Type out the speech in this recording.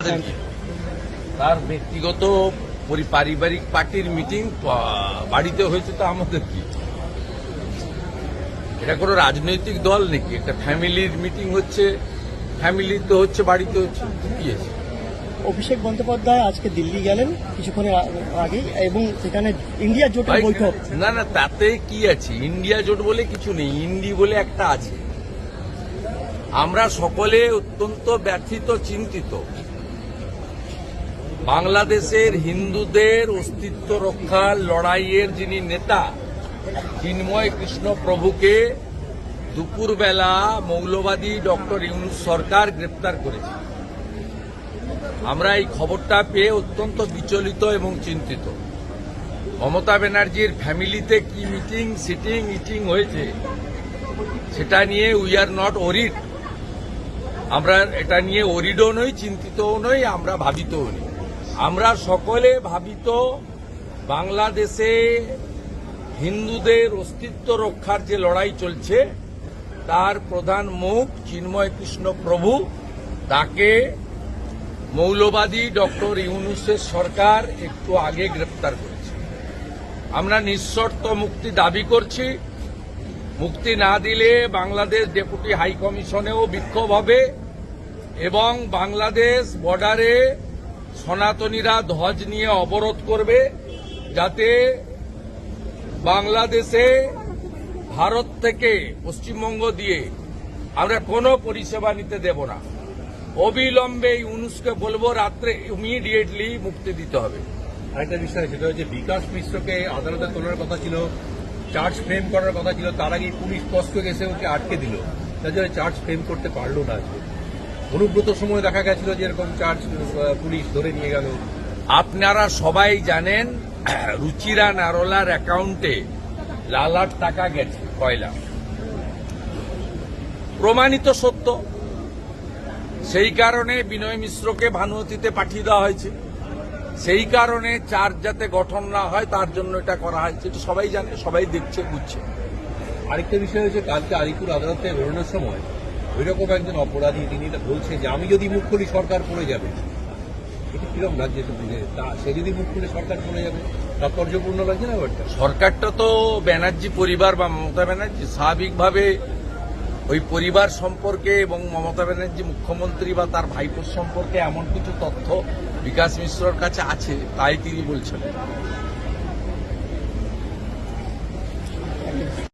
আমাদের কি? তার ব্যক্তিগত পারিবারিক পার্টির মিটিং বাড়িতে হয়েছে, তো আমাদের কি? এটা কোনো রাজনৈতিক দল নাকি? একটা ফ্যামিলির মিটিং হচ্ছে, ফ্যামিলিতে হচ্ছে, বাড়িতে হচ্ছে, কি আছে? অভিষেক বন্দ্যোপাধ্যায় আজকে দিল্লি গেলেন কিছুক্ষণের আগে, এবং সেখানে ইন্ডিয়া জোটের বৈঠক। না না, তাতে কি আছে? ইন্ডিয়া জোট বলে কিছু নেই, ইন্ডি বলে একটা আছে। আমরা সকলে অত্যন্ত ব্যথিত, চিন্তিত। বাংলাদেশের হিন্দুদের অস্তিত্ব রক্ষার লড়াইয়ের যিনি নেতা চিন্ময় কৃষ্ণ প্রভুকে দুপুরবেলা মৌলবাদী ডক্টর ইউনূস সরকার গ্রেপ্তার করেছে। আমরা এই খবরটা পেয়ে অত্যন্ত বিচলিত এবং চিন্তিত। মমতা ব্যানার্জির ফ্যামিলিতে কি মিটিং, সিটিং, ইটিং হয়েছে সেটা নিয়ে উই আর নট ওরিড। আমরা এটা নিয়ে ওরিডও নই, চিন্তিতও নই, আমরা ভাবিতও নই। আমরা সকলে ভাবিত বাংলাদেশে হিন্দুদের অস্তিত্ব রক্ষার যে লড়াই চলছে তার প্রধান মুখ চিন্ময় কৃষ্ণ প্রভু, তাকে মৌলবাদী ডক্টর ইউনূসের সরকার একটু আগে গ্রেপ্তার করেছে। আমরা নিঃশর্ত মুক্তি দাবি করছি। মুক্তি না দিলে বাংলাদেশ ডেপুটি হাই কমিশনেও বিক্ষোভ হবে এবং বাংলাদেশ বর্ডারে সনাতনীরা ধ্বজ নিয়ে অবরোধ করবে, যাতে বাংলাদেশে ভারত থেকে পশ্চিমবঙ্গ দিয়ে আমরা কোনো পরিষেবা নিতে দেব না। অবিলম্বে ইউনূসকে বলবো রাত্রে ইমিডিয়েটলি মুক্তি দিতে হবে। আরেকটা বিষয়, সেটা হচ্ছে বিকাশ মিশ্রকে আদালতে তোলার কথা ছিল, চার্জ ফ্রেম করার কথা ছিল, তার আগে পুলিশ স্পষ্ট এসে ওকে আটকে দিল, তার জন্য চার্জ ফ্রেম করতে পারলো না। আজকে অনুব্রত সময় দেখা গেছিল যে এরকম চার্জ পুলিশ ধরে নিয়ে গেল। আপনারা সবাই জানেন রুচিরা নারোলার অ্যাকাউন্টে লালার টাকা গেছে, কয়লা, প্রমাণিত সত্য। সেই কারণে বিনয় মিশ্রকে ভানুমতিতে পাঠিয়ে দেওয়া হয়েছে। সেই কারণে চার্জ যাতে গঠন না হয় তার জন্য এটা করা হয়েছে। এটা সবাই জানে, সবাই দেখছে, বুঝছে। আরেকটা বিষয় হচ্ছে, কালকে আলিপুর আদালতে বেরোনোর সময় ওইরকম একজন অপরাধী তিনি বলছে যে আমি যদি মুখ খুলি সরকার পড়ে যাবে। এটা কিরকম লাগছে? সে যদি মুখ খুলে সরকার পড়ে যাবে, তাৎপর্যপূর্ণ লাগছে না ব্যাপারটা? সরকারটা তো ব্যানার্জি পরিবার বা মমতা ব্যানার্জি, স্বাভাবিকভাবে ওই পরিবার সম্পর্কে এবং মমতা ব্যানার্জি মুখ্যমন্ত্রী বা তার ভাইপোর সম্পর্কে এমন কিছু তথ্য বিকাশ মিশ্রর কাছে আছে, তাই তিনি বলছেন।